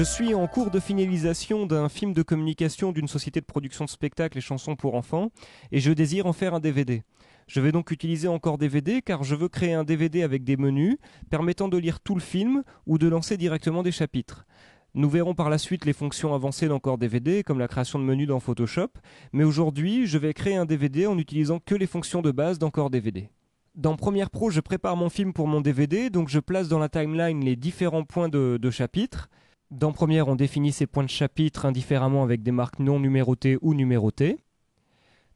Je suis en cours de finalisation d'un film de communication d'une société de production de spectacles et chansons pour enfants et je désire en faire un DVD. Je vais donc utiliser Encore DVD car je veux créer un DVD avec des menus permettant de lire tout le film ou de lancer directement des chapitres. Nous verrons par la suite les fonctions avancées d'Encore DVD comme la création de menus dans Photoshop, mais aujourd'hui je vais créer un DVD en utilisant que les fonctions de base d'Encore DVD. Dans Premiere Pro, je prépare mon film pour mon DVD, donc je place dans la timeline les différents points de chapitre. Dans Premiere, on définit ces points de chapitre indifféremment avec des marques non numérotées ou numérotées.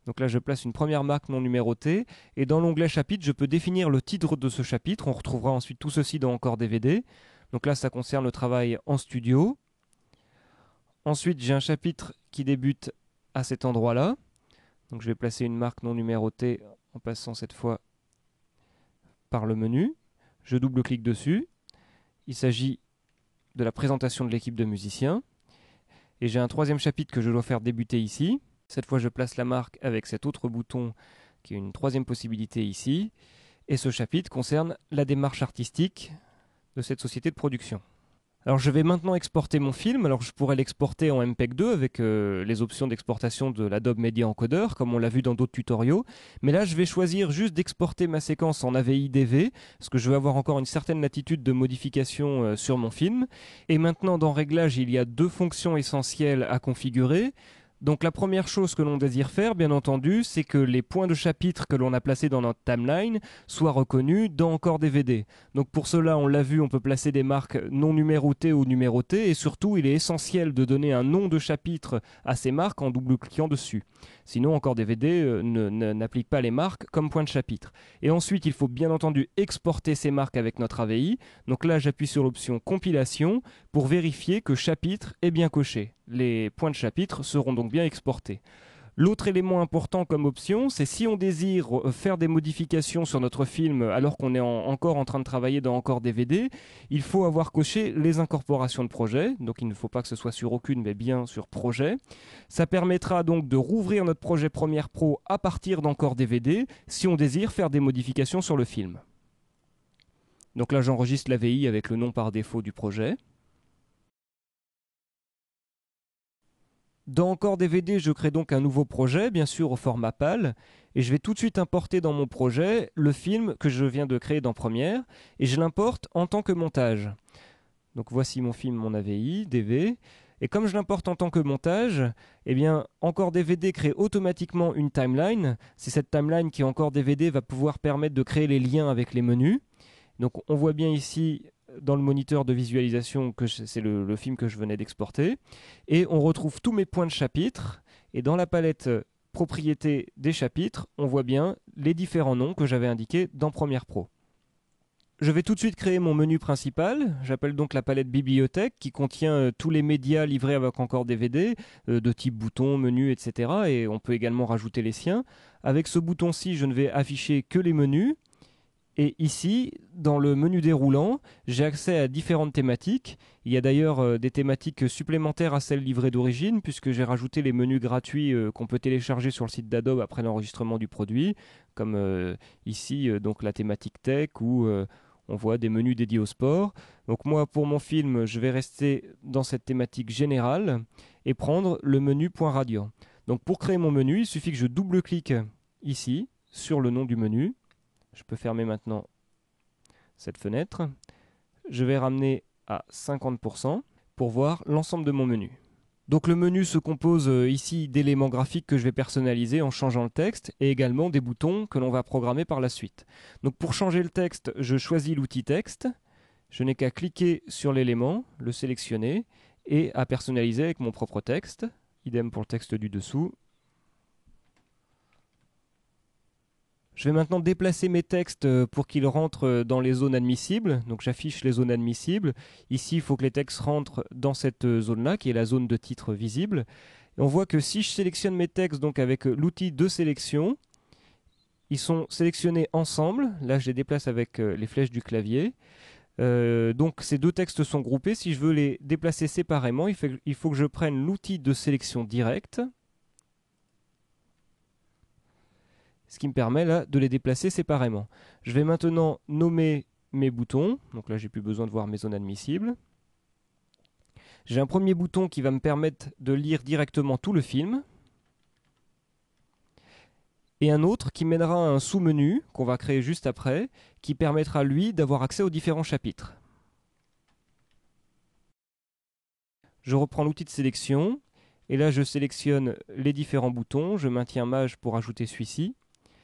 Donc là, je place une première marque non numérotée. Et dans l'onglet chapitre, je peux définir le titre de ce chapitre. On retrouvera ensuite tout ceci dans Encore DVD. Donc là, ça concerne le travail en studio. Ensuite, j'ai un chapitre qui débute à cet endroit-là. Donc je vais placer une marque non numérotée en passant cette fois par le menu. Je double-clique dessus. Il s'agit de la présentation de l'équipe de musiciens. Et j'ai un troisième chapitre que je dois faire débuter ici. Cette fois, je place la marque avec cet autre bouton qui est une troisième possibilité ici. Et ce chapitre concerne la démarche artistique de cette société de production. Alors je vais maintenant exporter mon film. Alors je pourrais l'exporter en MPEG 2 avec les options d'exportation de l'Adobe Media Encoder comme on l'a vu dans d'autres tutoriaux. Mais là je vais choisir juste d'exporter ma séquence en AVI DV parce que je veux avoir encore une certaine latitude de modification sur mon film. Et maintenant dans Réglages il y a deux fonctions essentielles à configurer. Donc la première chose que l'on désire faire, bien entendu, c'est que les points de chapitre que l'on a placés dans notre timeline soient reconnus dans Encore DVD. Donc pour cela, on l'a vu, on peut placer des marques non numérotées ou numérotées, et surtout, il est essentiel de donner un nom de chapitre à ces marques en double-cliquant dessus. Sinon, Encore DVD n'applique pas les marques comme point de chapitre. Et ensuite, il faut bien entendu exporter ces marques avec notre AVI. Donc là, j'appuie sur l'option compilation pour vérifier que chapitre est bien coché. Les points de chapitre seront donc bien exportés. L'autre élément important comme option, c'est si on désire faire des modifications sur notre film alors qu'on est encore en train de travailler dans Encore DVD, il faut avoir coché les incorporations de projet. Donc il ne faut pas que ce soit sur aucune, mais bien sur projet. Ça permettra donc de rouvrir notre projet Premiere Pro à partir d'Encore DVD si on désire faire des modifications sur le film. Donc là, j'enregistre l'AVI avec le nom par défaut du projet. Dans Encore DVD, je crée donc un nouveau projet, bien sûr au format PAL, et je vais tout de suite importer dans mon projet le film que je viens de créer dans Premiere, et je l'importe en tant que montage. Donc voici mon film, mon AVI, DV, et comme je l'importe en tant que montage, eh bien Encore DVD crée automatiquement une timeline. C'est cette timeline qui Encore DVD va pouvoir permettre de créer les liens avec les menus. Donc on voit bien ici dans le moniteur de visualisation que c'est le film que je venais d'exporter. Et on retrouve tous mes points de chapitre. Et dans la palette propriétés des chapitres, on voit bien les différents noms que j'avais indiqués dans Premiere Pro. Je vais tout de suite créer mon menu principal. J'appelle donc la palette bibliothèque qui contient tous les médias livrés avec Encore DVD, de type bouton, menu, etc. Et on peut également rajouter les siens. Avec ce bouton-ci, je ne vais afficher que les menus. Et ici, dans le menu déroulant, j'ai accès à différentes thématiques. Il y a d'ailleurs des thématiques supplémentaires à celles livrées d'origine, puisque j'ai rajouté les menus gratuits qu'on peut télécharger sur le site d'Adobe après l'enregistrement du produit, comme ici donc la thématique tech, où on voit des menus dédiés au sport. Donc moi, pour mon film, je vais rester dans cette thématique générale et prendre le menu point radian. Donc pour créer mon menu, il suffit que je double-clique ici, sur le nom du menu. Je peux fermer maintenant cette fenêtre. Je vais ramener à 50% pour voir l'ensemble de mon menu. Donc le menu se compose ici d'éléments graphiques que je vais personnaliser en changeant le texte et également des boutons que l'on va programmer par la suite. Donc pour changer le texte, je choisis l'outil texte. Je n'ai qu'à cliquer sur l'élément, le sélectionner et à personnaliser avec mon propre texte. Idem pour le texte du dessous. Je vais maintenant déplacer mes textes pour qu'ils rentrent dans les zones admissibles. Donc j'affiche les zones admissibles. Ici, il faut que les textes rentrent dans cette zone-là, qui est la zone de titre visible. Et on voit que si je sélectionne mes textes donc avec l'outil de sélection, ils sont sélectionnés ensemble. Là, je les déplace avec les flèches du clavier. Donc ces deux textes sont groupés. Si je veux les déplacer séparément, il faut que je prenne l'outil de sélection directe. Ce qui me permet là de les déplacer séparément. Je vais maintenant nommer mes boutons. Donc là, j'ai plus besoin de voir mes zones admissibles. J'ai un premier bouton qui va me permettre de lire directement tout le film, et un autre qui mènera à un sous-menu qu'on va créer juste après, qui permettra lui d'avoir accès aux différents chapitres. Je reprends l'outil de sélection, et là je sélectionne les différents boutons, je maintiens Maj pour ajouter celui-ci,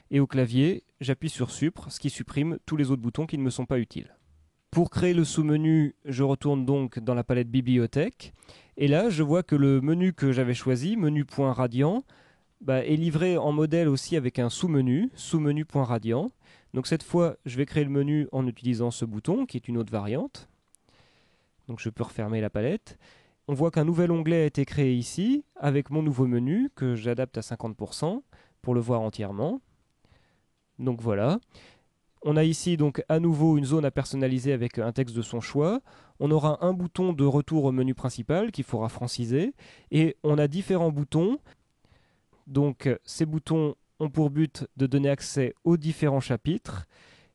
et au clavier, j'appuie sur Supr, ce qui supprime tous les autres boutons qui ne me sont pas utiles. Pour créer le sous-menu, je retourne donc dans la palette Bibliothèque, et là je vois que le menu que j'avais choisi, menu.radian, est livré en modèle aussi avec un sous-menu, sous-menu.radian. Donc cette fois, je vais créer le menu en utilisant ce bouton, qui est une autre variante. Donc je peux refermer la palette. On voit qu'un nouvel onglet a été créé ici, avec mon nouveau menu, que j'adapte à 50% pour le voir entièrement. Donc voilà. On a ici donc à nouveau une zone à personnaliser avec un texte de son choix. On aura un bouton de retour au menu principal qu'il faudra franciser. Et on a différents boutons. Donc ces boutons ont pour but de donner accès aux différents chapitres.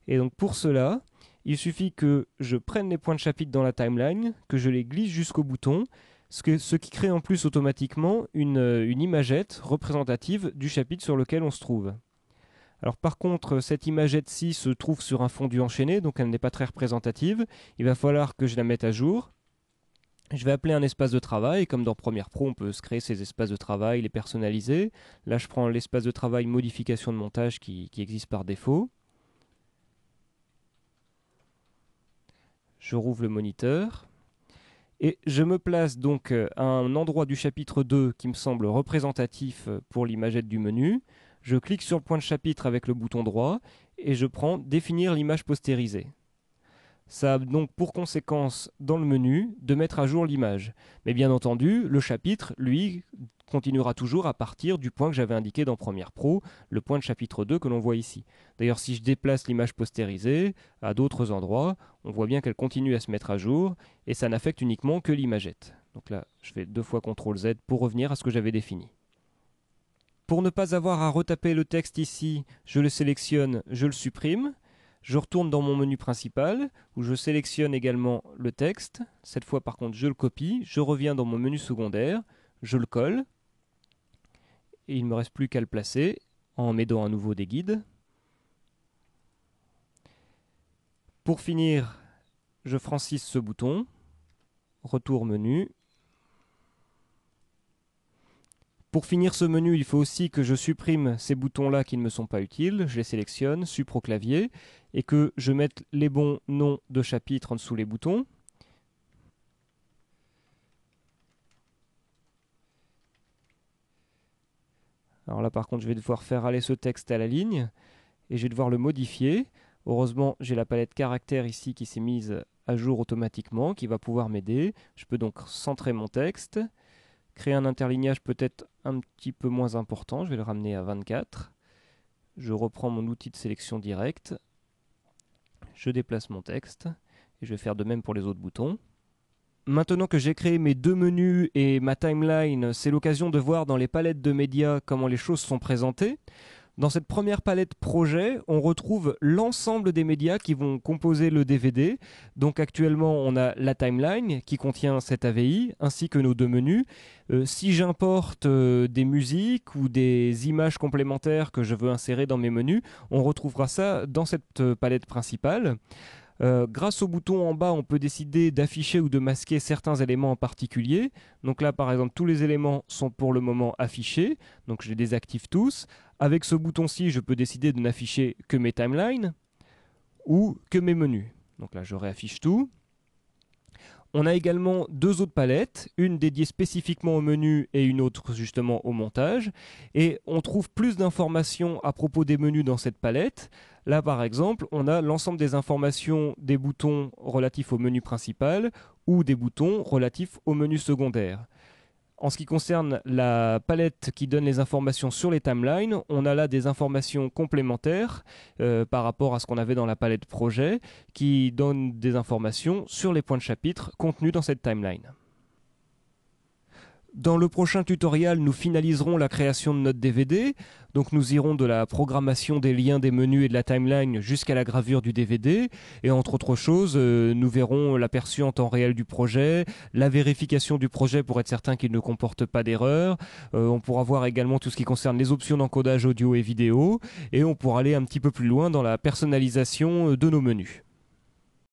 Et donc pour cela, il suffit que je prenne les points de chapitre dans la timeline, que je les glisse jusqu'au bouton, ce qui crée en plus automatiquement une imagette représentative du chapitre sur lequel on se trouve. Alors par contre, cette imagette-ci se trouve sur un fondu enchaîné, donc elle n'est pas très représentative. Il va falloir que je la mette à jour. Je vais appeler un espace de travail, comme dans Premiere Pro, on peut se créer ces espaces de travail, les personnaliser. Là, je prends l'espace de travail modification de montage qui existe par défaut. Je rouvre le moniteur. Et je me place donc à un endroit du chapitre 2 qui me semble représentatif pour l'imagette du menu. Je clique sur le point de chapitre avec le bouton droit et je prends Définir l'image postérisée. Ça a donc pour conséquence dans le menu de mettre à jour l'image. Mais bien entendu, le chapitre, lui, continuera toujours à partir du point que j'avais indiqué dans Premiere Pro, le point de chapitre 2 que l'on voit ici. D'ailleurs, si je déplace l'image postérisée à d'autres endroits, on voit bien qu'elle continue à se mettre à jour et ça n'affecte uniquement que l'imagette. Donc là, je fais 2 fois CTRL Z pour revenir à ce que j'avais défini. Pour ne pas avoir à retaper le texte ici, je le sélectionne, je le supprime. Je retourne dans mon menu principal où je sélectionne également le texte. Cette fois par contre je le copie, je reviens dans mon menu secondaire, je le colle et il ne me reste plus qu'à le placer en m'aidant à nouveau des guides. Pour finir, je francise ce bouton, retour menu. Pour finir ce menu, il faut aussi que je supprime ces boutons-là qui ne me sont pas utiles. Je les sélectionne, Supr au clavier, et que je mette les bons noms de chapitres en dessous les boutons. Alors là, par contre, je vais devoir faire aller ce texte à la ligne, et je vais devoir le modifier. Heureusement, j'ai la palette caractères ici qui s'est mise à jour automatiquement, qui va pouvoir m'aider. Je peux donc centrer mon texte. Créer un interlignage peut-être un petit peu moins important, je vais le ramener à 24. Je reprends mon outil de sélection directe. Je déplace mon texte et je vais faire de même pour les autres boutons. Maintenant que j'ai créé mes 2 menus et ma timeline, c'est l'occasion de voir dans les palettes de médias comment les choses sont présentées. Dans cette première palette projet, on retrouve l'ensemble des médias qui vont composer le DVD. Donc actuellement, on a la timeline qui contient cette AVI, ainsi que nos 2 menus. Si j'importe des musiques ou des images complémentaires que je veux insérer dans mes menus, on retrouvera ça dans cette palette principale. Grâce au bouton en bas, on peut décider d'afficher ou de masquer certains éléments en particulier. Donc là, par exemple, tous les éléments sont pour le moment affichés. Donc je les désactive tous. Avec ce bouton-ci, je peux décider de n'afficher que mes timelines ou que mes menus. Donc là, je réaffiche tout. On a également 2 autres palettes, une dédiée spécifiquement au menu et une autre justement au montage. Et on trouve plus d'informations à propos des menus dans cette palette. Là, par exemple, on a l'ensemble des informations des boutons relatifs au menu principal ou des boutons relatifs au menu secondaire. En ce qui concerne la palette qui donne les informations sur les timelines, on a là des informations complémentaires par rapport à ce qu'on avait dans la palette projet qui donnent des informations sur les points de chapitre contenus dans cette timeline. Dans le prochain tutoriel, nous finaliserons la création de notre DVD. Donc nous irons de la programmation des liens, des menus et de la timeline jusqu'à la gravure du DVD. Et entre autres choses, nous verrons l'aperçu en temps réel du projet, la vérification du projet pour être certain qu'il ne comporte pas d'erreur. On pourra voir également tout ce qui concerne les options d'encodage audio et vidéo. Et on pourra aller un petit peu plus loin dans la personnalisation de nos menus.